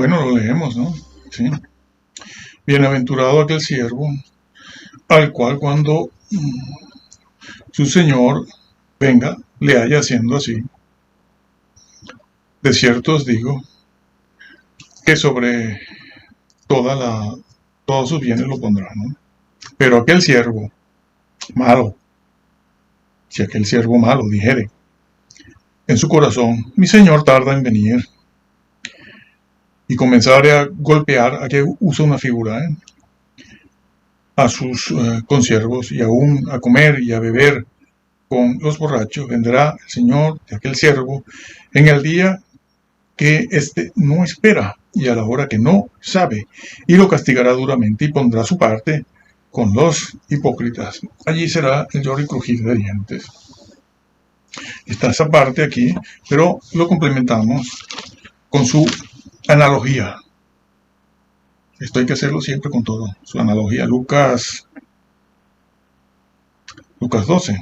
Bueno, lo leemos, ¿no? Sí. Bienaventurado aquel siervo al cual cuando su señor venga le haya haciendo así. De cierto os digo que sobre todos sus bienes lo pondrá, ¿no? Pero aquel siervo malo, si aquel siervo malo dijere en su corazón, mi señor tarda en venir, y comenzare a golpear, aquí usa una figura, a sus consiervos, y aún a comer y a beber con los borrachos, vendrá el señor de aquel siervo en el día que éste no espera y a la hora que no sabe, y lo castigará duramente y pondrá su parte con los hipócritas. Allí será el lloro y crujir de dientes. Está esa parte aquí, pero lo complementamos con su analogía. Esto hay que hacerlo siempre con todo. Su analogía, Lucas 12.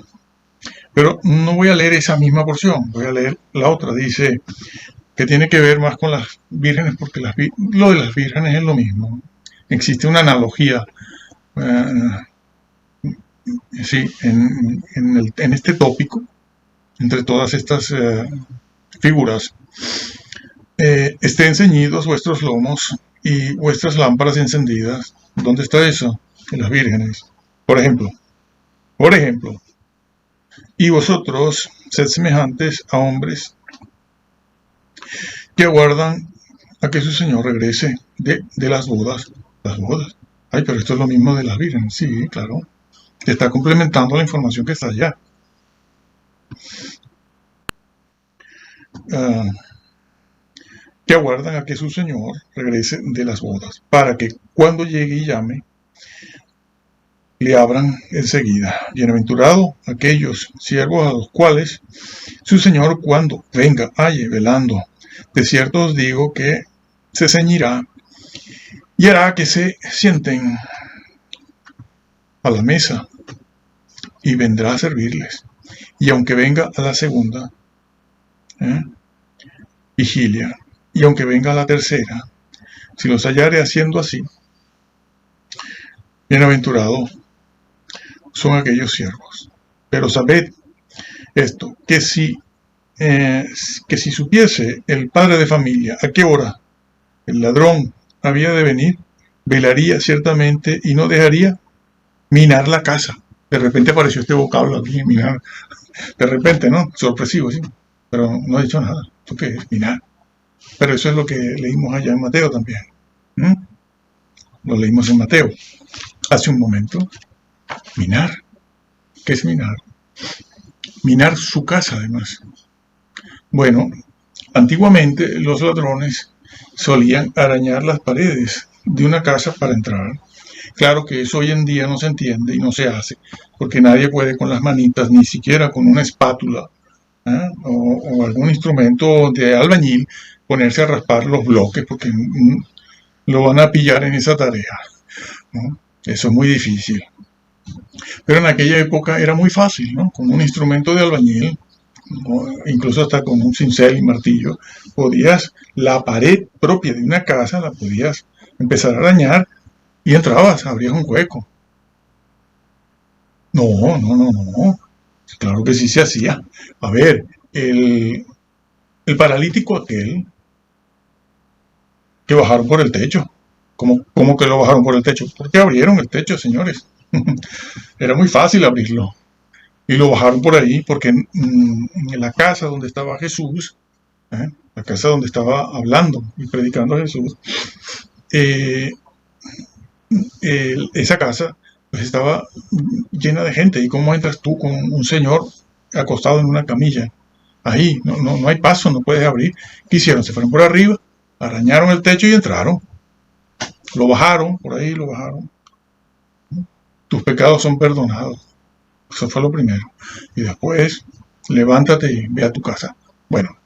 Pero no voy a leer esa misma porción, voy a leer la otra. Dice que tiene que ver más con las vírgenes, porque lo de las vírgenes es lo mismo. Existe una analogía, sí, en este tópico, entre todas estas figuras. Estén ceñidos vuestros lomos y vuestras lámparas encendidas. ¿Dónde está eso? En las vírgenes. Por ejemplo, y vosotros sed semejantes a hombres que aguardan a que su señor regrese de las bodas. Las bodas. Ay, pero esto es lo mismo de las vírgenes. Sí, claro. Está complementando la información que está allá. Que aguardan a que su señor regrese de las bodas, para que cuando llegue y llame, le abran enseguida. Bienaventurado aquellos siervos a los cuales su señor cuando venga halle velando. De cierto os digo que se ceñirá y hará que se sienten a la mesa y vendrá a servirles. Y aunque venga a la segunda vigilia, y aunque venga a la tercera, si los hallare haciendo así, bienaventurados son aquellos siervos. Pero sabed esto, que si supiese el padre de familia a qué hora el ladrón había de venir, velaría ciertamente y no dejaría minar la casa. De repente apareció este vocablo aquí, minar. De repente, ¿no? Sorpresivo, sí. Pero no ha dicho nada. ¿Esto qué es? Minar. Pero eso es lo que leímos allá en Mateo también. Lo leímos en Mateo hace un momento. Minar. ¿Qué es minar? Minar su casa, además. Bueno, antiguamente los ladrones solían arañar las paredes de una casa para entrar. Claro que eso hoy en día no se entiende y no se hace, porque nadie puede con las manitas, ni siquiera con una espátula o algún instrumento de albañil, ponerse a raspar los bloques, porque lo van a pillar en esa tarea, ¿no? Eso es muy difícil. Pero en aquella época era muy fácil, ¿no? Con un instrumento de albañil, incluso hasta con un cincel y martillo, la pared propia de una casa la podías empezar a arañar y entrabas, abrías un hueco. No. Claro que sí se hacía. A ver, el paralítico aquel que bajaron por el techo. ¿Cómo que lo bajaron por el techo? Porque abrieron el techo, señores. Era muy fácil abrirlo. Y lo bajaron por ahí porque en la casa donde estaba Jesús, la casa donde estaba hablando y predicando a Jesús, esa casa pues estaba llena de gente. ¿Y cómo entras tú con un señor acostado en una camilla? Ahí no hay paso, no puedes abrir. ¿Qué hicieron? Se fueron por arriba, arañaron el techo y entraron. Lo bajaron, por ahí lo bajaron. Tus pecados son perdonados. Eso fue lo primero. Y después, levántate y ve a tu casa. Bueno,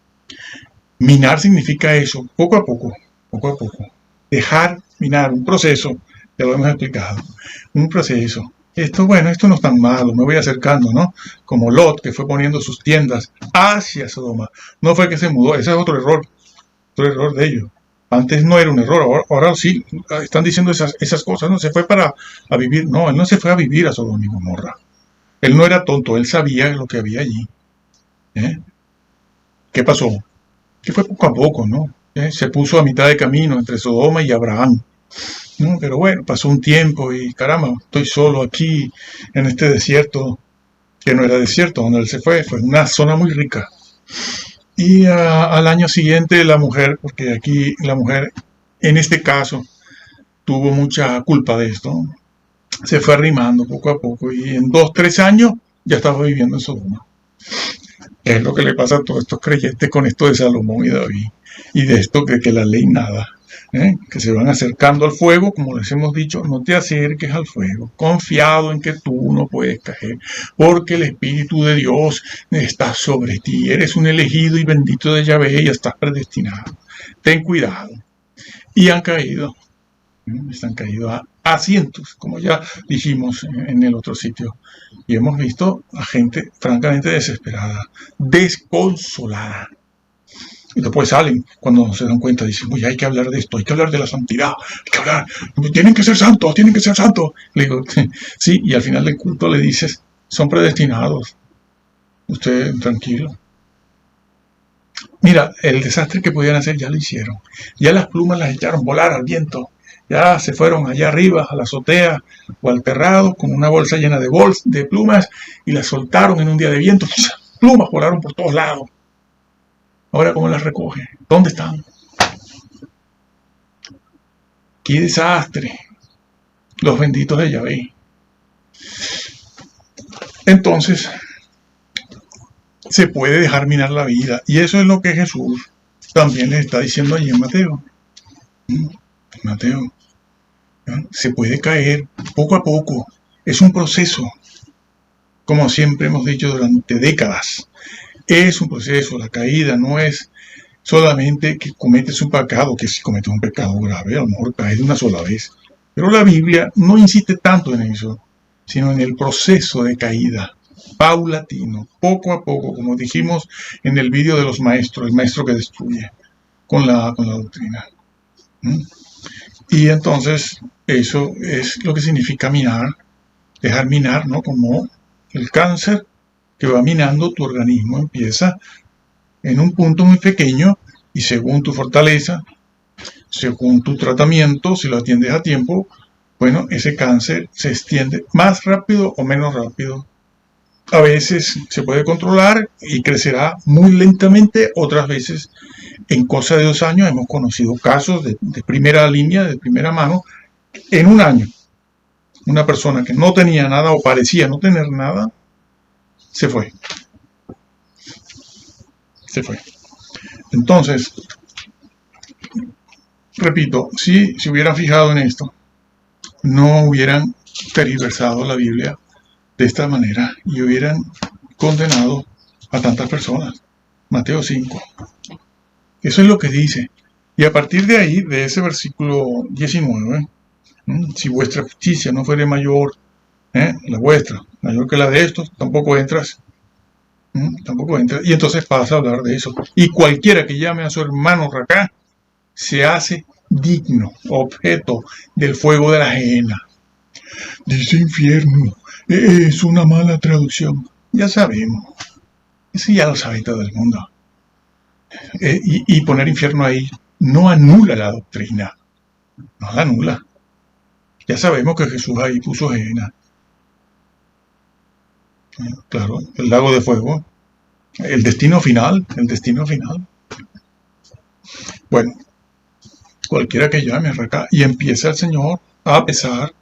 minar significa eso, poco a poco. Dejar minar, un proceso, ya lo hemos explicado. Un proceso. Esto no es tan malo, me voy acercando, ¿no? Como Lot, que fue poniendo sus tiendas hacia Sodoma. No fue que se mudó, ese es otro error de ellos. Antes no era un error, ahora sí están diciendo esas cosas. No se fue a vivir, no, él no se fue a vivir a Sodoma y Gomorra. Él no era tonto, él sabía lo que había allí. ¿Eh? ¿Qué pasó? Que fue poco a poco, ¿no? Se puso a mitad de camino entre Sodoma y Abraham. ¿No? Pero bueno, pasó un tiempo y caramba, estoy solo aquí en este desierto, que no era desierto, donde él se fue una zona muy rica. Y al año siguiente la mujer, porque aquí la mujer en este caso tuvo mucha culpa de esto, se fue arrimando poco a poco y en 2, 3 años ya estaba viviendo en Sodoma. Es lo que le pasa a todos estos creyentes con esto de Salomón y David y de esto que la ley nada. Que se van acercando al fuego, como les hemos dicho, no te acerques al fuego, confiado en que tú no puedes caer, porque el Espíritu de Dios está sobre ti, eres un elegido y bendito de Yahvé y estás predestinado. Ten cuidado. Y han caído a cientos, como ya dijimos en el otro sitio, y hemos visto a gente francamente desesperada, desconsolada. Y después salen, cuando se dan cuenta, dicen, oye, hay que hablar de esto, hay que hablar de la santidad, hay que hablar, tienen que ser santos, tienen que ser santos. Le digo, sí, y al final del culto le dices, son predestinados. Usted, tranquilo. Mira, el desastre que podían hacer ya lo hicieron. Ya las plumas las echaron volar al viento. Ya se fueron allá arriba, a la azotea o al terrado, con una bolsa llena de plumas, y las soltaron en un día de viento. Plumas volaron por todos lados. Ahora, ¿cómo las recoge? ¿Dónde están? ¡Qué desastre! Los benditos de Yahvé. Entonces, se puede dejar minar la vida. Y eso es lo que Jesús también les está diciendo allí en Mateo. Mateo, ¿no? Se puede caer poco a poco. Es un proceso. Como siempre hemos dicho durante décadas. Es un proceso, la caída no es solamente que cometes un pecado, que si cometes un pecado grave, a lo mejor caes de una sola vez. Pero la Biblia no insiste tanto en eso, sino en el proceso de caída, paulatino, poco a poco, como dijimos en el vídeo de los maestros, el maestro que destruye con la doctrina. Y entonces eso es lo que significa minar, dejar minar, ¿no? Como el cáncer que va minando tu organismo, empieza en un punto muy pequeño y según tu fortaleza, según tu tratamiento, si lo atiendes a tiempo, bueno, ese cáncer se extiende más rápido o menos rápido. A veces se puede controlar y crecerá muy lentamente, otras veces en cosa de 2 años hemos conocido casos de primera línea, de primera mano, en un año. Una persona que no tenía nada o parecía no tener nada, se fue. Entonces, repito, si se hubieran fijado en esto, no hubieran tergiversado la Biblia de esta manera y hubieran condenado a tantas personas. Mateo 5. Eso es lo que dice. Y a partir de ahí, de ese versículo 19, si vuestra justicia no fuere mayor, la vuestra, mayor que la de estos, tampoco entras. Y entonces pasa a hablar de eso. Y cualquiera que llame a su hermano Racá se hace digno, objeto del fuego de la gehenna. Dice infierno, es una mala traducción. Ya sabemos. Eso ya lo sabe todo el mundo. Y poner infierno ahí no anula la doctrina. No la anula. Ya sabemos que Jesús ahí puso gehenna. Claro, el lago de fuego. El destino final. Bueno, cualquiera que llame acá y empieza el Señor a pesar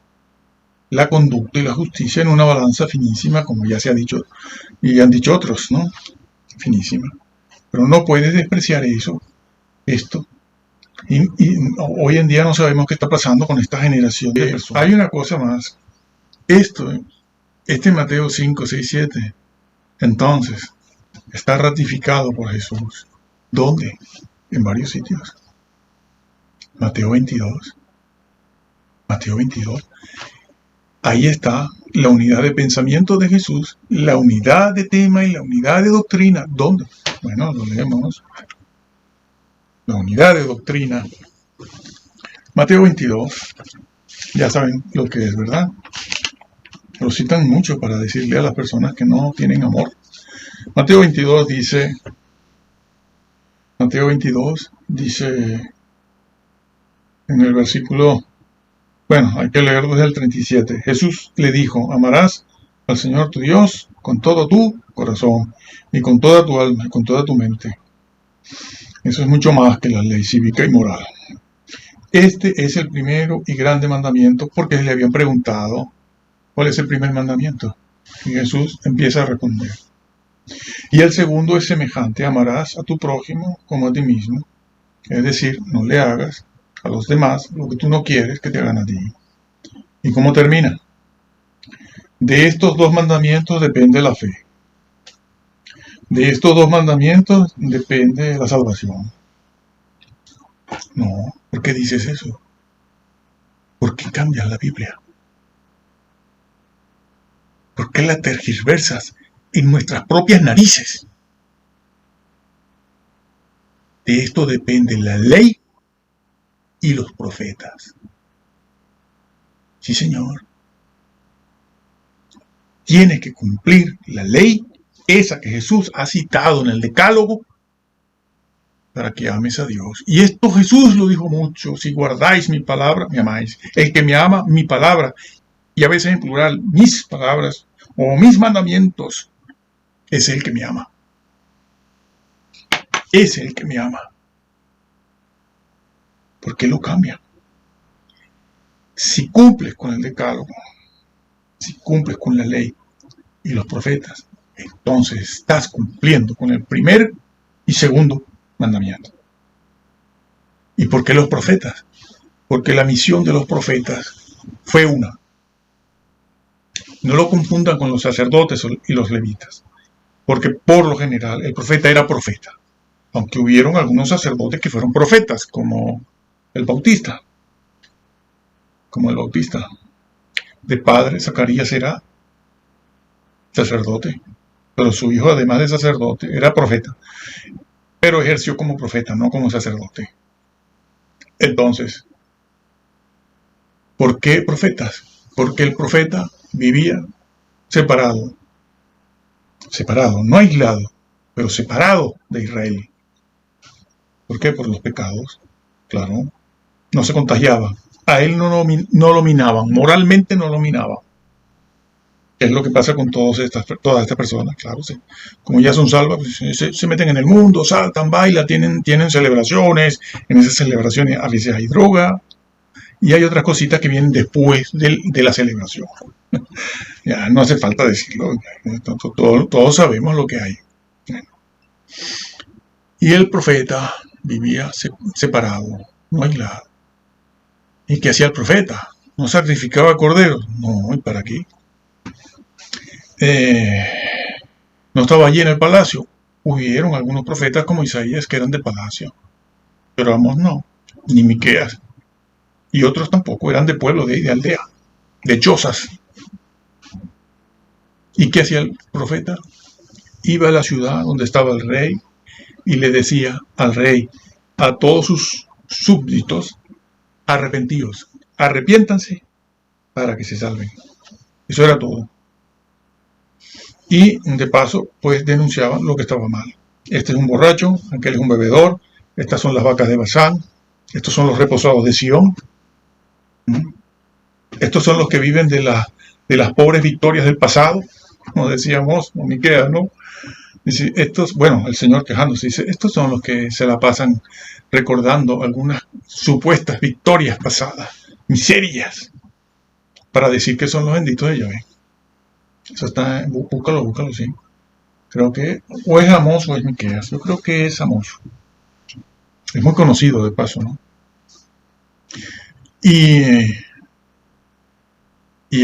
la conducta y la justicia en una balanza finísima, como ya se ha dicho y han dicho otros, ¿no? Finísima. Pero no puedes despreciar esto. Y hoy en día no sabemos qué está pasando con esta generación de personas. Hay una cosa más. Este Mateo 5, 6, 7, entonces, está ratificado por Jesús. ¿Dónde? En varios sitios. Mateo 22. Ahí está la unidad de pensamiento de Jesús, la unidad de tema y la unidad de doctrina. ¿Dónde? Bueno, lo leemos. La unidad de doctrina Mateo 22, ya saben lo que es, ¿verdad? Lo citan mucho para decirle a las personas que no tienen amor. Mateo 22 dice en el versículo, bueno, hay que leer desde el 37. Jesús le dijo: amarás al Señor tu Dios con todo tu corazón y con toda tu alma y con toda tu mente. Eso es mucho más que la ley cívica y moral. Este es el primero y grande mandamiento, porque le habían preguntado ¿cuál es el primer mandamiento? Y Jesús empieza a responder. Y el segundo es semejante: amarás a tu prójimo como a ti mismo. Es decir, no le hagas a los demás lo que tú no quieres que te hagan a ti. ¿Y cómo termina? De estos dos mandamientos depende la fe. De estos dos mandamientos depende la salvación. No, ¿por qué dices eso? ¿Por qué cambias la Biblia? ¿Por qué la tergiversas en nuestras propias narices? De esto depende la ley y los profetas. Sí, Señor. Tienes que cumplir la ley, esa que Jesús ha citado en el Decálogo, para que ames a Dios. Y esto Jesús lo dijo mucho: si guardáis mi palabra, me amáis. El que me ama, mi palabra, y a veces en plural, mis palabras, o mis mandamientos, es el que me ama. Es el que me ama. ¿Por qué lo cambia? Si cumples con el Decálogo, si cumples con la ley y los profetas, entonces estás cumpliendo con el primer y segundo mandamiento. ¿Y por qué los profetas? Porque la misión de los profetas fue una. No lo confundan con los sacerdotes y los levitas, porque por lo general el profeta era profeta, aunque hubieron algunos sacerdotes que fueron profetas, como el Bautista. De padre, Zacarías era sacerdote, pero su hijo, además de sacerdote, era profeta, pero ejerció como profeta, no como sacerdote. Entonces, ¿por qué profetas? Porque el profeta vivía separado, no aislado, pero separado de Israel. ¿Por qué? Por los pecados, claro. No se contagiaba. A él no lo minaban, moralmente no lo minaban. Es lo que pasa con todas estas personas, claro. Sí. Como ya son salvas, pues, se meten en el mundo, saltan, bailan, tienen celebraciones. En esas celebraciones a veces hay droga y hay otras cositas que vienen después de la celebración. Ya no hace falta decirlo, todos sabemos lo que hay. Y el profeta vivía separado, no aislado. ¿Y qué hacía el profeta? ¿No sacrificaba corderos? No, ¿y para qué? No estaba allí en el palacio. Hubieron algunos profetas como Isaías que eran de palacio, pero Amós no, ni Miqueas, y otros tampoco, eran de pueblo, de aldea, de chozas. ¿Y qué hacía el profeta? Iba a la ciudad donde estaba el rey y le decía al rey, a todos sus súbditos: arrepentíos, arrepiéntanse para que se salven. Eso era todo. Y de paso, pues denunciaban lo que estaba mal. Este es un borracho, aquel es un bebedor, estas son las vacas de Basán, estos son los reposados de Sión, estos son los que viven de las pobres victorias del pasado, como decíamos, o Miqueas, ¿no? Dice, el Señor quejándose, dice, estos son los que se la pasan recordando algunas supuestas victorias pasadas, miserias, para decir que son los benditos de Yahvé. Eso está, búscalo, sí. Creo que o es Amós o es Miqueas. Yo creo que es Amós. Es muy conocido de paso, ¿no? Y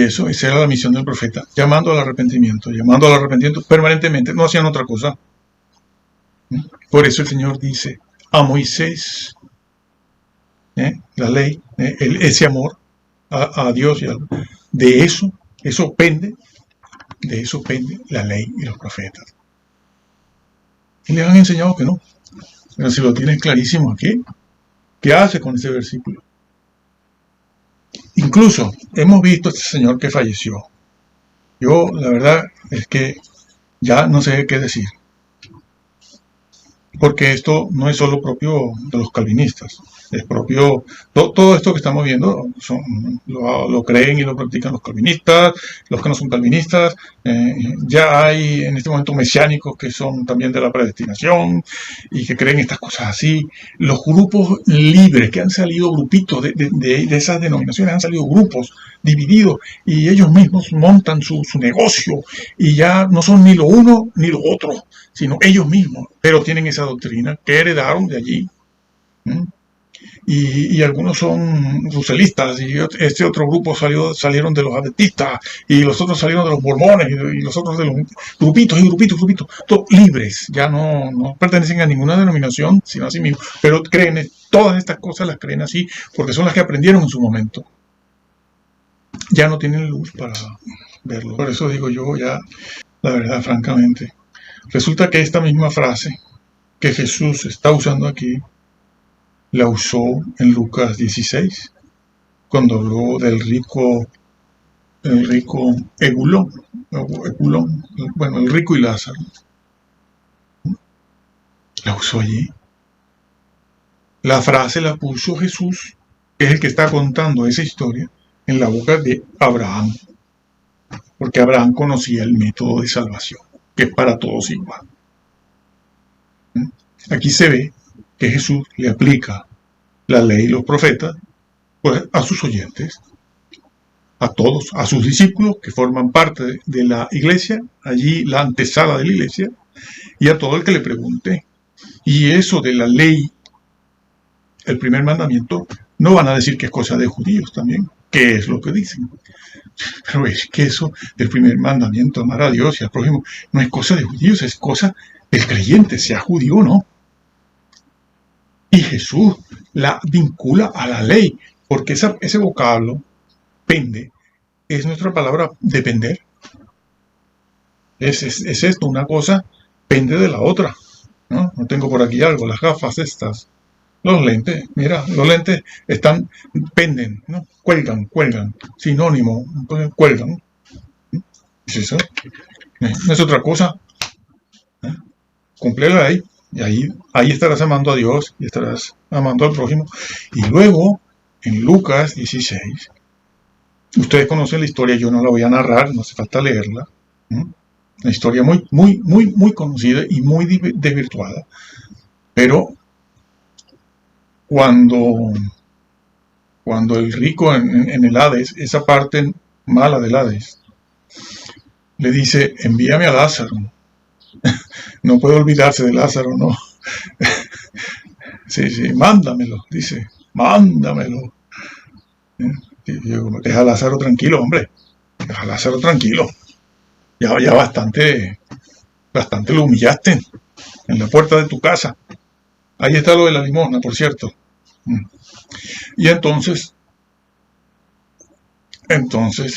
esa era la misión del profeta, llamando al arrepentimiento permanentemente. No hacían otra cosa. Por eso el Señor dice a Moisés, la ley, ese amor a Dios, de eso pende la ley y los profetas. Y le han enseñado que no. Pero si lo tienes clarísimo aquí, ¿Qué hace con ese versículo? Incluso hemos visto a este señor que falleció. Yo, la verdad, es que ya no sé qué decir. Porque esto no es solo propio de los calvinistas, es propio, todo esto que estamos viendo lo creen y lo practican los calvinistas, los que no son calvinistas, ya hay en este momento mesiánicos que son también de la predestinación y que creen estas cosas así. Los grupos libres, que han salido grupitos de esas denominaciones, han salido grupos divididos y ellos mismos montan su negocio y ya no son ni lo uno ni lo otro, sino ellos mismos, pero tienen esa doctrina que heredaron de allí. Y algunos son ruselistas, y este otro grupo salieron de los adventistas, y los otros salieron de los mormones, y los otros de los grupitos, todos libres, ya no pertenecen a ninguna denominación, sino a sí mismos, pero creen, todas estas cosas las creen así, porque son las que aprendieron en su momento. Ya no tienen luz para verlo. Por eso digo yo, ya, la verdad, francamente, resulta que esta misma frase que Jesús está usando aquí, la usó en Lucas 16, cuando habló del rico Egulón, bueno, el rico y Lázaro. La usó allí. La frase la puso Jesús, que es el que está contando esa historia, en la boca de Abraham, porque Abraham conocía el método de salvación, que es para todos igual. Aquí se ve que Jesús le aplica la ley y los profetas pues, a sus oyentes, a todos, a sus discípulos que forman parte de la iglesia, allí la antesala de la iglesia, y a todo el que le pregunte. Y eso de la ley, el primer mandamiento, no van a decir que es cosa de judíos también, que es lo que dicen. Pero es que eso del primer mandamiento, amar a Dios y al prójimo, no es cosa de judíos, es cosa del creyente, sea judío o no. Y Jesús la vincula a la ley, porque ese vocablo, pende, es nuestra palabra depender. Es esto, una cosa pende de la otra. ¿No? No tengo por aquí algo, las gafas estas, los lentes, mira, los lentes penden, ¿no? Cuelgan, sinónimo, cuelgan. ¿Es eso? No es otra cosa. Cumple la ley. Y ahí estarás amando a Dios y estarás amando al prójimo. Y luego, en Lucas 16, ustedes conocen la historia, yo no la voy a narrar, no hace falta leerla. Una historia muy conocida y muy desvirtuada. Pero cuando el rico en el Hades, esa parte mala del Hades, le dice, envíame a Lázaro. No puede olvidarse de Lázaro, ¿no? Sí, mándamelo, dice, mándamelo. Deja a Lázaro tranquilo, hombre. Deja a Lázaro tranquilo. Ya bastante lo humillaste en la puerta de tu casa. Ahí está lo de la limosna, por cierto. Y entonces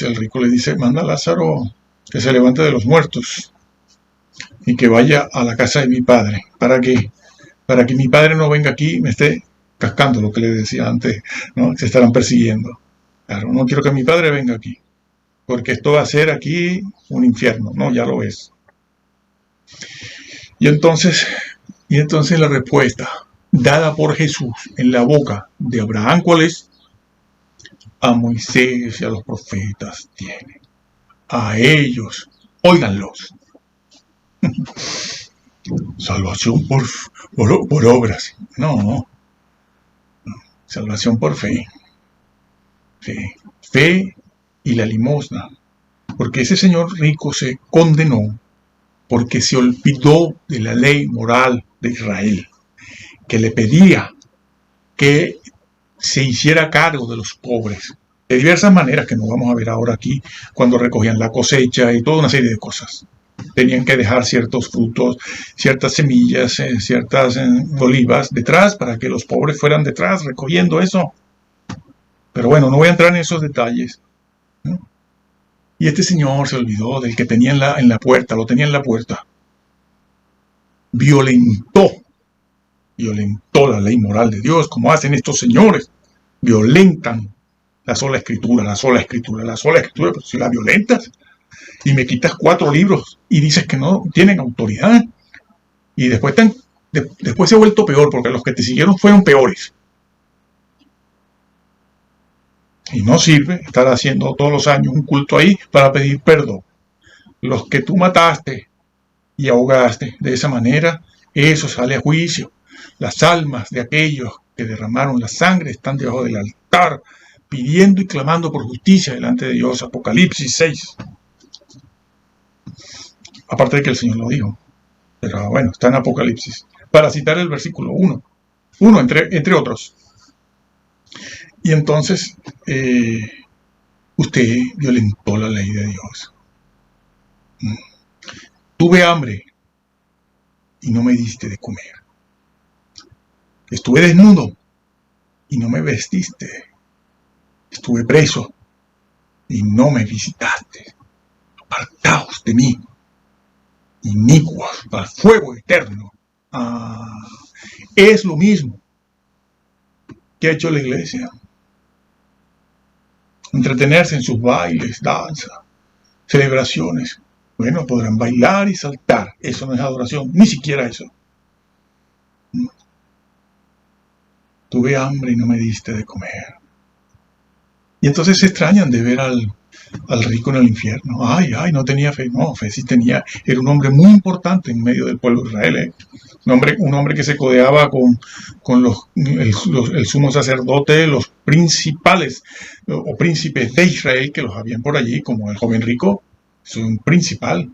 el rico le dice, manda a Lázaro que se levante de los muertos y que vaya a la casa de mi padre. ¿Para qué? Para que mi padre no venga aquí y me esté cascando, lo que le decía antes, ¿no? Se estarán persiguiendo. Claro, no quiero que mi padre venga aquí, porque esto va a ser aquí un infierno, ¿no? Ya lo es. Y entonces la respuesta dada por Jesús en la boca de Abraham, ¿cuál es? A Moisés y a los profetas tiene. A ellos, óiganlos. Salvación por obras. No. Salvación por fe. Fe y la limosna. Porque ese señor rico se condenó porque se olvidó de la ley moral de Israel, que le pedía que se hiciera cargo de los pobres, de diversas maneras que no vamos a ver ahora aquí, cuando recogían la cosecha y toda una serie de cosas. Tenían que dejar ciertos frutos, ciertas semillas, ciertas olivas detrás para que los pobres fueran detrás recogiendo eso. Pero bueno, no voy a entrar en esos detalles, ¿no? Y este señor se olvidó del que tenía en la puerta, lo tenía en la puerta. Violentó violentó la ley moral de Dios, como hacen estos señores. Violentan la sola escritura, la sola escritura, la sola escritura, pero si la violentas y me quitas 4 libros y dices que no tienen autoridad, y después se ha vuelto peor, porque los que te siguieron fueron peores. Y no sirve estar haciendo todos los años un culto ahí para pedir perdón. Los que tú mataste y ahogaste de esa manera, eso sale a juicio. Las almas de aquellos que derramaron la sangre están debajo del altar, pidiendo y clamando por justicia delante de Dios. Apocalipsis 6. Aparte de que el Señor lo dijo. Pero bueno, está en Apocalipsis. Para citar el versículo 1. Entre otros. Y entonces, usted violentó la ley de Dios. Tuve hambre y no me diste de comer. Estuve desnudo y no me vestiste. Estuve preso y no me visitaste. Apartaos de mí, inicuos, al fuego eterno. Es lo mismo que ha hecho la iglesia. Entretenerse en sus bailes, danza, celebraciones. Bueno, podrán bailar y saltar. Eso no es adoración, ni siquiera eso. Tuve hambre y no me diste de comer. Y entonces se extrañan de ver al rico en el infierno. Ay, no tenía fe. No, fe sí tenía. Era un hombre muy importante en medio del pueblo de Israel. Un hombre que se codeaba con el sumo sacerdote, los principales o príncipes de Israel que los habían por allí, como el joven rico. Es un principal,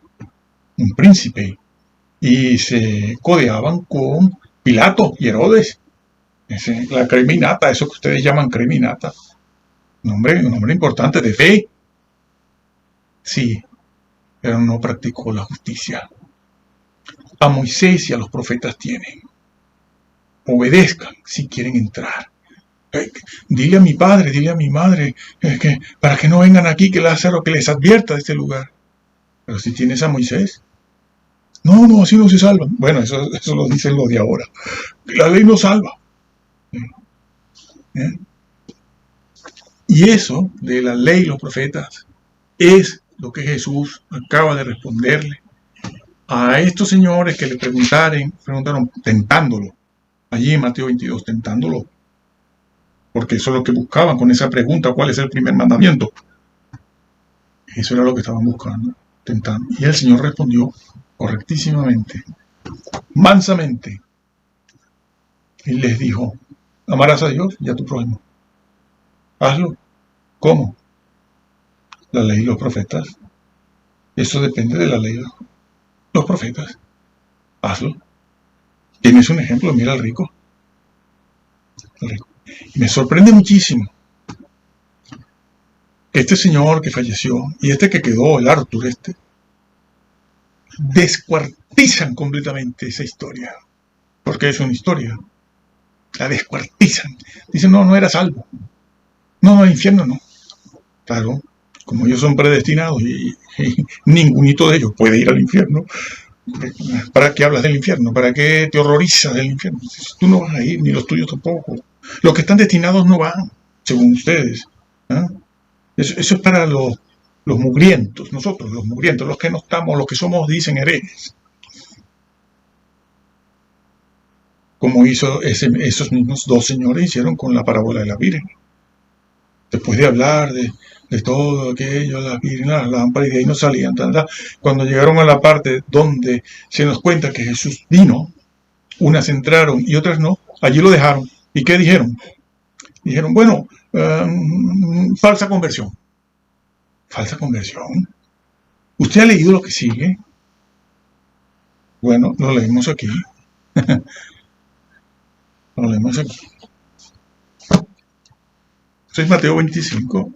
un príncipe. Y se codeaban con Pilato y Herodes. La criminata, eso que ustedes llaman criminata. Un hombre importante de fe. Sí, pero no practicó la justicia. A Moisés y a los profetas tienen. Obedezcan si quieren entrar. Dile a mi padre, dile a mi madre, para que no vengan aquí, que Lázaro que les advierta de este lugar. Pero si tienes a Moisés, no, así no se salvan. Bueno, eso lo dicen los de ahora. La ley no salva. Y eso de la ley y los profetas es lo que Jesús acaba de responderle a estos señores que le preguntaron tentándolo, allí en Mateo 22, tentándolo, porque eso es lo que buscaban con esa pregunta, ¿cuál es el primer mandamiento? Eso era lo que estaban buscando, tentando. Y el Señor respondió correctísimamente, mansamente, y les dijo, amarás a Dios y a tu prójimo. Hazlo. ¿Cómo? La ley y los profetas. Eso depende de la ley y los profetas. Hazlo. Tienes un ejemplo, mira al rico. Y me sorprende muchísimo que este señor que falleció y este que quedó, el Arthur descuartizan completamente esa historia. Porque es una historia. La descuartizan. Dicen, no era salvo. No, el infierno no. Claro, como ellos son predestinados y ningunito de ellos puede ir al infierno, ¿para qué hablas del infierno? ¿Para qué te horrorizas del infierno? Tú no vas a ir, ni los tuyos tampoco. Los que están destinados no van, según ustedes. Eso es para los mugrientos, nosotros, los mugrientos, los que no estamos, los que somos, dicen herejes. Como hizo esos mismos 2 señores hicieron con la parábola de la Virgen. Después de hablar de todo aquello, las virgen, las lámparas, y de ahí no salían. Cuando llegaron a la parte donde se nos cuenta que Jesús vino, unas entraron y otras no, allí lo dejaron. ¿Y qué dijeron? Dijeron, bueno, falsa conversión. ¿Falsa conversión? ¿Usted ha leído lo que sigue? Bueno, lo leemos aquí. Lo leemos aquí. Esto es Mateo 25.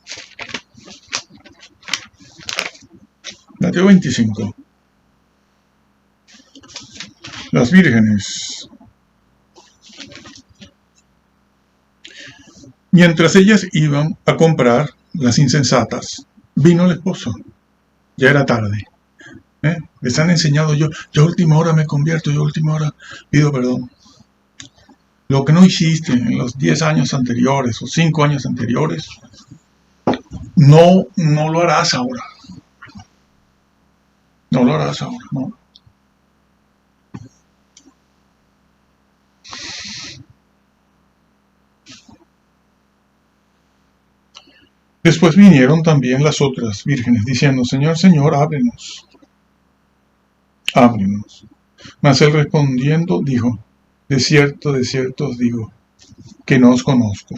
Mateo 25. Las vírgenes. Mientras ellas iban a comprar, las insensatas, vino el esposo. Ya era tarde. Les han enseñado, yo a última hora me convierto, yo a última hora pido perdón. Lo que no hiciste en los 10 años anteriores o 5 años anteriores, no lo harás ahora. No lo harás ahora, no. Después vinieron también las otras vírgenes, diciendo, Señor, Señor, ábrenos. Ábrenos. Mas él respondiendo dijo, de cierto os digo, que no os conozco.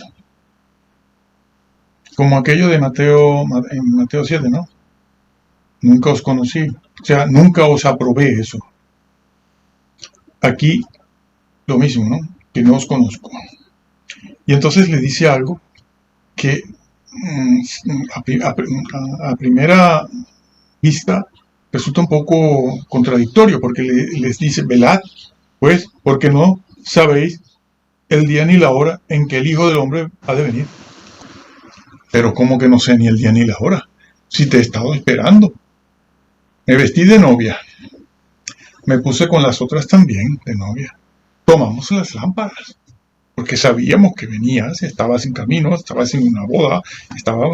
Como aquello de en Mateo 7, ¿no? Nunca os conocí. O sea, nunca os aprobé eso. Aquí, lo mismo, ¿no? Que no os conozco. Y entonces le dice algo que a primera vista resulta un poco contradictorio, porque les dice, velad, pues, porque no sabéis el día ni la hora en que el Hijo del Hombre ha de venir. Pero ¿cómo que no sé ni el día ni la hora? Si te he estado esperando. Me vestí de novia. Me puse con las otras también de novia. Tomamos las lámparas, porque sabíamos que venías, estabas en camino, estabas en una boda,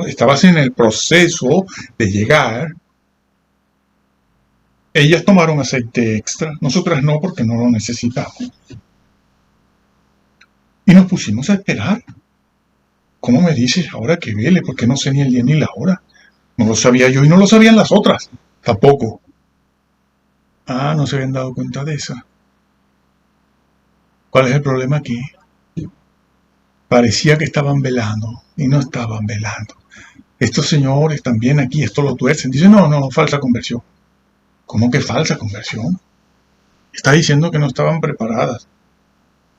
estabas en el proceso de llegar. Ellas tomaron aceite extra, nosotras no, porque no lo necesitamos. Y nos pusimos a esperar. ¿Cómo me dices ahora que vele? Porque no sé ni el día ni la hora. No lo sabía yo y no lo sabían las otras. Tampoco. Ah, no se habían dado cuenta de eso. ¿Cuál es el problema aquí? Parecía que estaban velando y no estaban velando. Estos señores también aquí, esto lo tuercen. Dicen, no, falsa conversión. ¿Cómo que falsa conversión? Está diciendo que no estaban preparadas.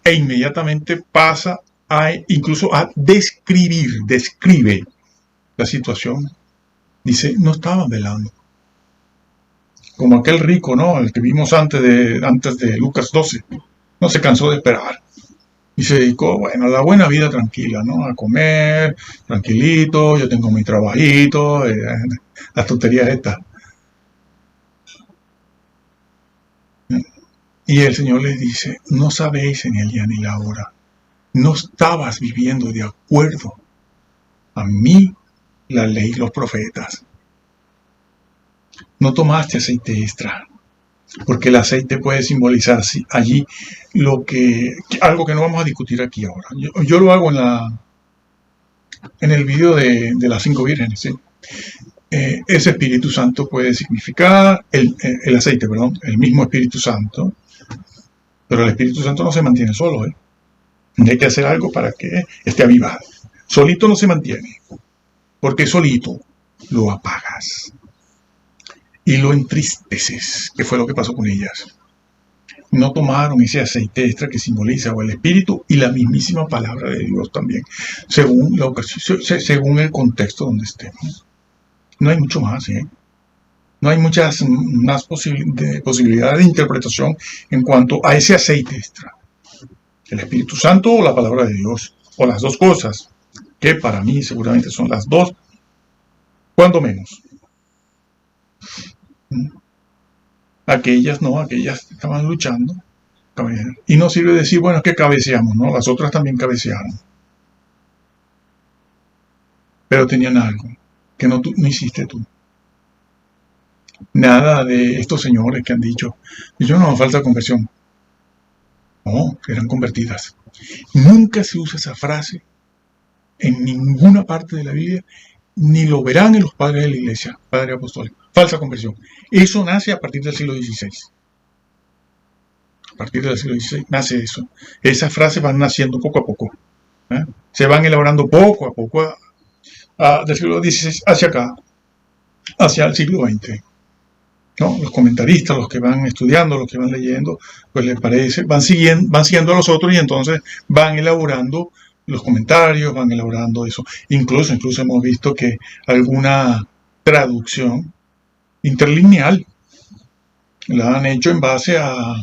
E inmediatamente pasa incluso a describe la situación. Dice, no estaban velando. Como aquel rico, ¿no? El que vimos antes de Lucas 12. No se cansó de esperar. Y se dedicó, bueno, a la buena vida tranquila, ¿no? A comer, tranquilito, yo tengo mi trabajito, las tonterías estas. Y el Señor les dice, no sabéis ni el día ni la hora. No estabas viviendo de acuerdo a mí, la ley y los profetas. No tomaste aceite extra, porque el aceite puede simbolizar allí algo que no vamos a discutir aquí ahora. Yo lo hago en el video de las 5 vírgenes, ¿sí? Ese Espíritu Santo puede significar, el aceite, perdón, el mismo Espíritu Santo, pero el Espíritu Santo no se mantiene solo, ¿eh? Hay que hacer algo para que esté avivado. Solito no se mantiene, porque solito lo apagas y lo entristeces, que fue lo que pasó con ellas. No tomaron ese aceite extra que simboliza o el Espíritu y la mismísima palabra de Dios también, según la ocasión, según el contexto donde estemos. No hay mucho más, ¿eh? No hay muchas más posibilidades de interpretación en cuanto a ese aceite extra. El Espíritu Santo o la palabra de Dios, o las dos cosas, que para mí seguramente son las dos, cuando menos. Aquellas estaban luchando. Y no sirve decir, bueno, es que cabeceamos, ¿no? Las otras también cabecearon. Pero tenían algo que no hiciste tú. Nada de estos señores que han dicho, yo no, falta conversión. No, eran convertidas. Nunca se usa esa frase en ninguna parte de la Biblia, ni lo verán en los padres de la iglesia, padres apostólicos. Falsa conversión. Eso nace a partir del siglo XVI. A partir del siglo XVI nace eso. Esas frases van naciendo poco a poco. Se van elaborando poco a poco del siglo XVI hacia acá, hacia el siglo XX. ¿No? Los comentaristas, los que van estudiando, los que van leyendo, pues les parece, van siguiendo a los otros y entonces van elaborando los comentarios, van elaborando eso. Incluso hemos visto que alguna traducción interlineal la han hecho en base a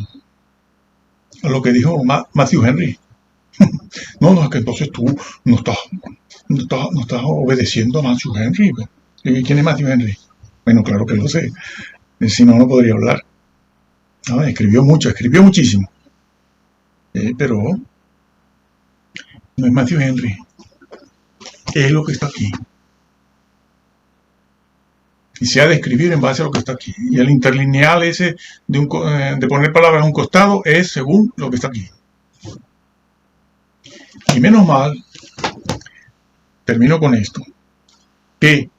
lo que dijo Matthew Henry. No, es que entonces tú no estás obedeciendo a Matthew Henry. ¿Quién es Matthew Henry? Bueno, claro que lo sé. Si no, no podría hablar. No, escribió muchísimo. Pero no es Matthew Henry, es lo que está aquí. Y se ha de escribir en base a lo que está aquí. Y el interlineal ese de poner palabras a un costado es según lo que está aquí. Y menos mal, termino con esto, que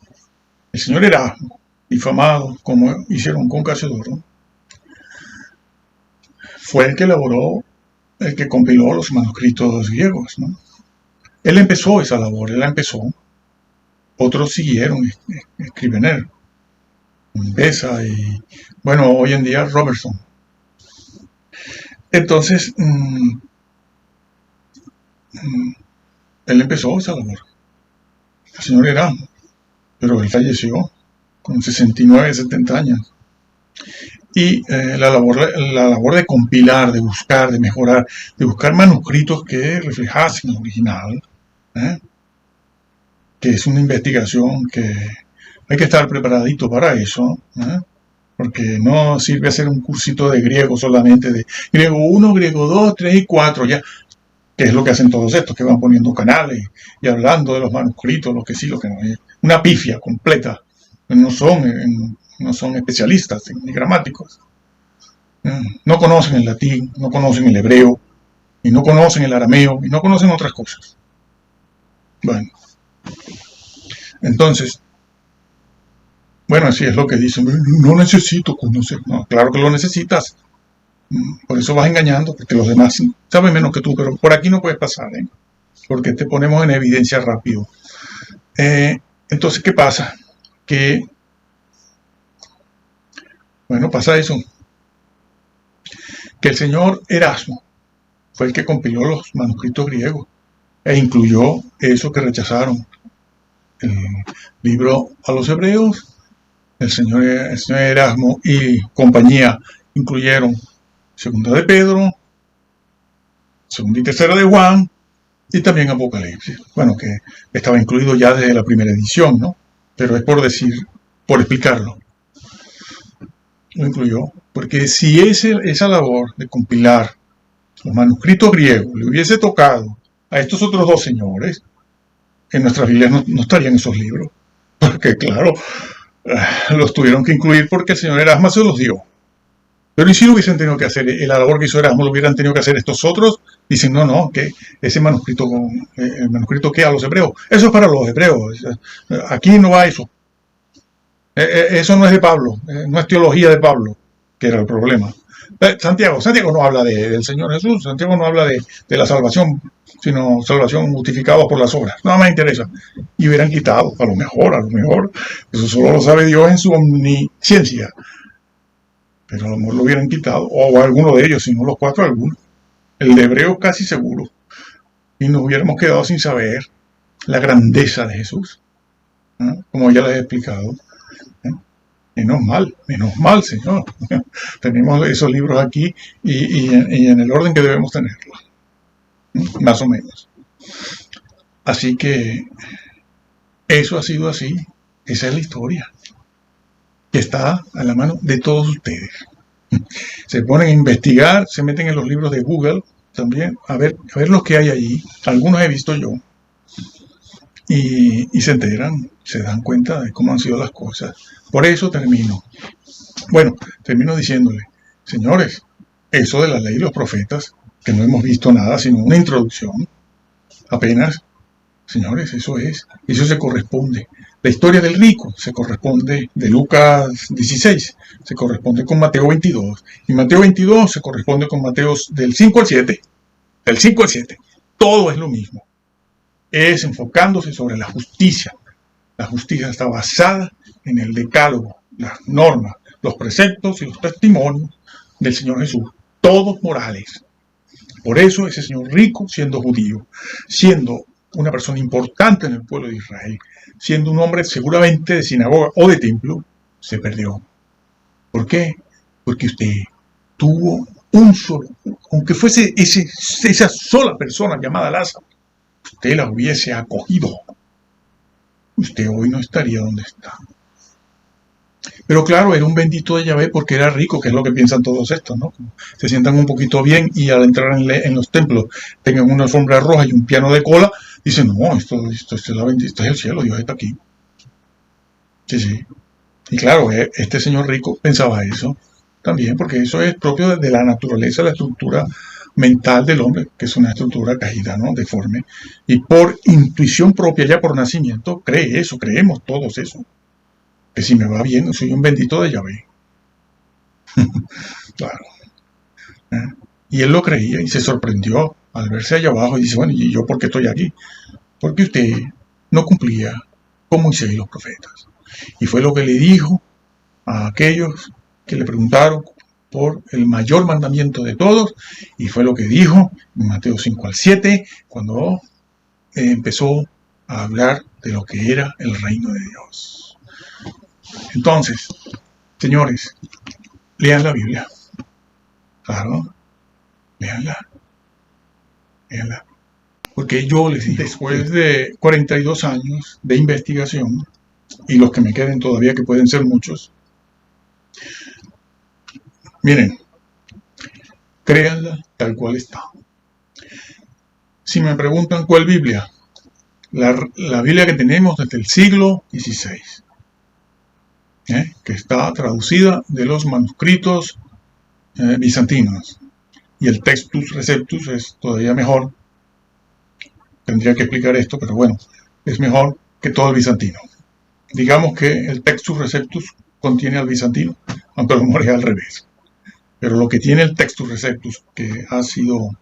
el señor Erasmo, difamado como hicieron con Casiodoro, fue el que elaboró, el que compiló los manuscritos griegos, ¿no? Él empezó esa labor, él la empezó. Otros siguieron, escriben él. Besa y, bueno, hoy en día Robertson. Entonces, él empezó esa labor, el señor Erasmo, pero él falleció con 69, 70 años. Y la labor de compilar, de buscar, de mejorar, de buscar manuscritos que reflejasen el original, que es una investigación que hay que estar preparadito para eso, porque no sirve hacer un cursito de griego solamente, de griego 1, griego 2, 3 y 4, ya, que es lo que hacen todos estos, que van poniendo canales y hablando de los manuscritos, lo que sí, lo que no es. Una pifia completa. No son especialistas ni gramáticos. No conocen el latín, no conocen el hebreo, y no conocen el arameo, y no conocen otras cosas. Bueno, entonces, bueno, así es lo que dicen. No necesito conocer. No, claro que lo necesitas. Por eso vas engañando, porque los demás saben menos que tú, pero por aquí no puedes pasar, porque te ponemos en evidencia rápido. Entonces, ¿qué pasa? Que, bueno, pasa eso. Que el señor Erasmo fue el que compiló los manuscritos griegos e incluyó eso que rechazaron. El libro a los hebreos, el señor Erasmo y compañía incluyeron Segunda de Pedro, Segunda y Tercera de Juan y también Apocalipsis. Bueno, que estaba incluido ya desde la primera edición, ¿no? Pero es por explicarlo. Lo incluyó, porque si esa labor de compilar los manuscritos griegos le hubiese tocado a estos otros dos señores, en nuestras Biblias no estarían esos libros, porque claro, los tuvieron que incluir porque el señor Erasmo se los dio. Pero ¿y si lo hubiesen tenido que hacer? La labor que hizo Erasmo lo hubieran tenido que hacer estos otros. Dicen, no, que ese manuscrito, el manuscrito que a los hebreos, eso es para los hebreos. Aquí no va eso. Eso no es de Pablo, no es teología de Pablo, que era el problema. Santiago no habla del Señor Jesús, Santiago no habla de la salvación, sino salvación justificada por las obras. Nada más interesa. Y hubieran quitado, a lo mejor, eso solo lo sabe Dios en su omnisciencia. Pero a lo mejor lo hubieran quitado, o alguno de ellos, si no los cuatro, algunos. El de Hebreo casi seguro. Y nos hubiéramos quedado sin saber la grandeza de Jesús, como ya les he explicado. Menos mal, Señor. Tenemos esos libros aquí y en el orden que debemos tenerlos. Más o menos. Así que eso ha sido así. Esa es la historia, que está a la mano de todos ustedes. Se ponen a investigar, se meten en los libros de Google también, a ver los que hay allí. Algunos he visto yo. Y se enteran, se dan cuenta de cómo han sido las cosas. Por eso termino. Bueno, termino diciéndole, señores, eso de la ley de los profetas, que no hemos visto nada, sino una introducción, apenas, señores, eso se corresponde. La historia del rico se corresponde de Lucas 16, se corresponde con Mateo 22, y Mateo 22 se corresponde con Mateos del 5 al 7, del 5 al 7, todo es lo mismo. Es enfocándose sobre la justicia. La justicia está basada en el decálogo, las normas, los preceptos y los testimonios del Señor Jesús, todos morales. Por eso ese señor rico, siendo judío, siendo una persona importante en el pueblo de Israel, siendo un hombre seguramente de sinagoga o de templo, se perdió. ¿Por qué? Porque usted tuvo un solo, aunque fuese esa sola persona llamada Lázaro, usted la hubiese acogido, usted hoy no estaría donde está. Pero claro, era un bendito de Yahvé porque era rico, que es lo que piensan todos estos, ¿no? Se sientan un poquito bien y al entrar en los templos tengan una alfombra roja y un piano de cola, dicen, no, esto es la bendita, es el cielo, Dios está aquí. Sí, sí. Y claro, este señor rico pensaba eso también, porque eso es propio de la naturaleza, la estructura mental del hombre, que es una estructura caída, ¿no? Deforme. Y por intuición propia, ya por nacimiento, cree eso, creemos todos eso. Que si me va bien, soy un bendito de Yahvé. Claro. ¿Eh? Y él lo creía y se sorprendió al verse allá abajo y dice, bueno, ¿y yo por qué estoy aquí? Porque usted no cumplía con Moisés y los profetas. Y fue lo que le dijo a aquellos que le preguntaron por el mayor mandamiento de todos, y fue lo que dijo en Mateo 5 al 7, cuando empezó a hablar de lo que era el reino de Dios. Entonces, señores, lean la Biblia. Claro, leanla. Leanla. Porque yo les dije, después de 42 años de investigación, y los que me queden todavía, que pueden ser muchos, miren, créanla tal cual está. Si me preguntan cuál Biblia, la Biblia que tenemos desde el siglo XVI, que está traducida de los manuscritos bizantinos, y el Textus Receptus es todavía mejor. Tendría que explicar esto, pero bueno, es mejor que todo el bizantino. Digamos que el Textus Receptus contiene al bizantino, aunque lo mejor es al revés. Pero lo que tiene el Textus Receptus, que ha sido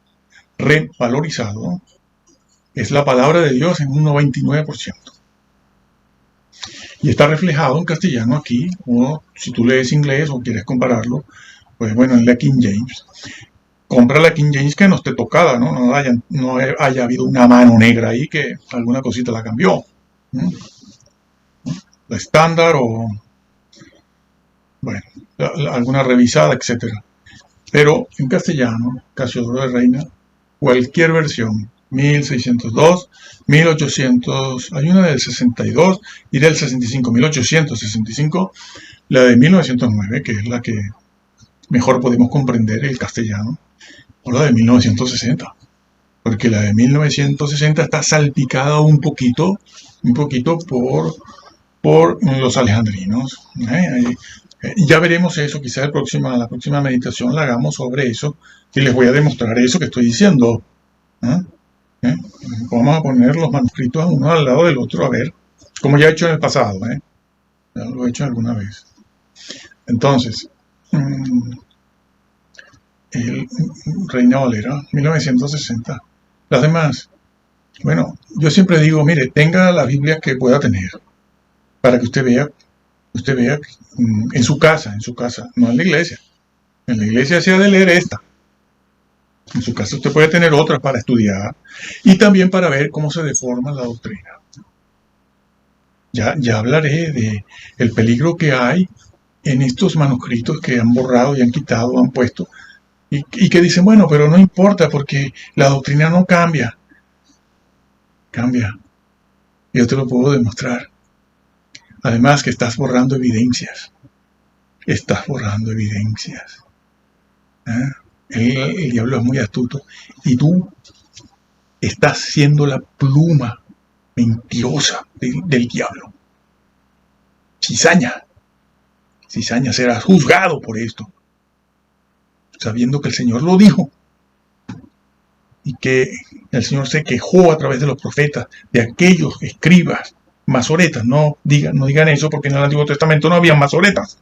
revalorizado, es la palabra de Dios en un 99%. Y está reflejado en castellano aquí. Si tú lees inglés o quieres compararlo, pues bueno, en la King James. Compra la King James que no esté tocada, ¿no? No haya habido una mano negra ahí que alguna cosita la cambió. La estándar o, bueno, alguna revisada, etcétera. Pero en castellano, Casiodoro de Reina, cualquier versión, 1602, 1800, hay una del 62 y del 65, 1865, la de 1909, que es la que mejor podemos comprender el castellano, o la de 1960, porque la de 1960 está salpicada un poquito por los alejandrinos. Ya veremos eso, quizás la próxima meditación la hagamos sobre eso, y les voy a demostrar eso que estoy diciendo. Vamos a poner los manuscritos uno al lado del otro, a ver, como ya he hecho en el pasado, ya lo he hecho alguna vez. Entonces, el Reina Valera, 1960. Las demás, bueno, yo siempre digo, mire, tenga la Biblia que pueda tener, para que usted vea en su casa, no en la iglesia. En la iglesia se ha de leer esta. En su casa usted puede tener otras para estudiar y también para ver cómo se deforma la doctrina. Ya hablaré de el peligro que hay en estos manuscritos que han borrado y han quitado, han puesto, y que dicen, bueno, pero no importa porque la doctrina no cambia. Cambia. Yo te lo puedo demostrar. Además que estás borrando evidencias. Estás borrando evidencias. El diablo es muy astuto. Y tú estás siendo la pluma mentirosa del diablo. Cizaña, serás juzgado por esto. Sabiendo que el Señor lo dijo. Y que el Señor se quejó a través de los profetas de aquellos escribas masoretas. No digan eso porque en el Antiguo Testamento no había masoretas.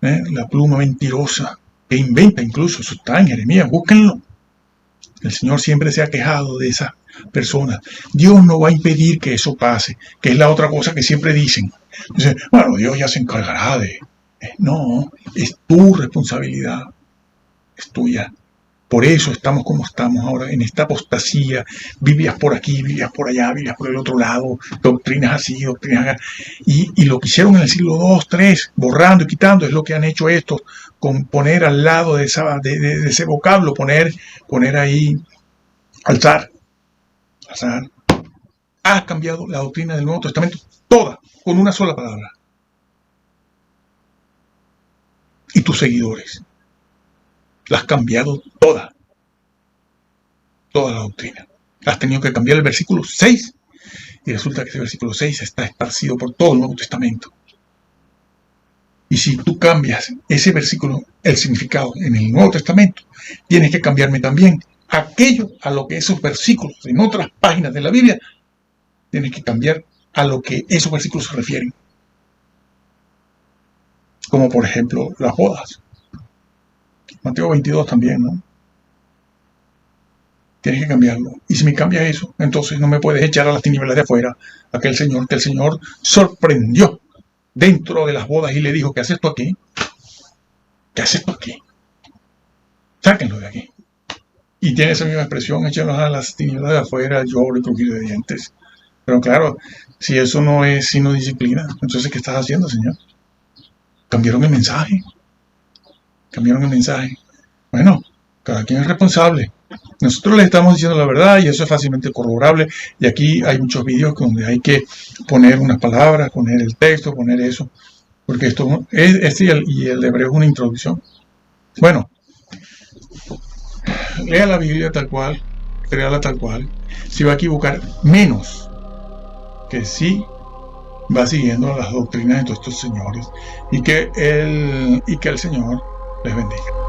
La pluma mentirosa que inventa, incluso eso está en Jeremías, búsquenlo. El Señor siempre se ha quejado de esas personas. Dios no va a impedir que eso pase, que es la otra cosa que siempre dicen. Dicen, bueno, Dios ya se encargará de... No, es tu responsabilidad, es tuya. Por eso estamos como estamos ahora, en esta apostasía, Biblias por aquí, Biblias por allá, Biblias por el otro lado, doctrinas así, doctrinas acá. Y lo que hicieron en el siglo II, III, borrando y quitando, es lo que han hecho estos, con poner al lado de ese vocablo, poner ahí, alzar. Has cambiado la doctrina del Nuevo Testamento, toda, con una sola palabra. Y tus seguidores, la has cambiado toda la doctrina. Has tenido que cambiar el versículo 6, y resulta que ese versículo 6 está esparcido por todo el Nuevo Testamento. Y si tú cambias ese versículo, el significado en el Nuevo Testamento, tienes que cambiarme también aquello a lo que esos versículos en otras páginas de la Biblia, tienes que cambiar a lo que esos versículos se refieren. Como por ejemplo las bodas. Mateo 22 también, ¿no? Tienes que cambiarlo. Y si me cambias eso, entonces no me puedes echar a las tinieblas de afuera aquel señor que el Señor sorprendió dentro de las bodas y le dijo: ¿qué haces tú aquí? ¿Qué haces tú aquí? Sáquenlo de aquí. Y tiene esa misma expresión: échalos a las tinieblas de afuera, lloro y crujir de dientes. Pero claro, si eso no es sino disciplina, entonces ¿qué estás haciendo, Señor? Cambiaron el mensaje. Bueno, cada quien es responsable. Nosotros les estamos diciendo la verdad y eso es fácilmente corroborable. Y aquí hay muchos vídeos donde hay que poner unas palabras, poner el texto, poner eso. Porque esto es, y el hebreo es una introducción. Bueno, lea la Biblia tal cual, créala tal cual. Se va a equivocar menos que si va siguiendo las doctrinas de todos estos señores. Y que el Señor les bendiga.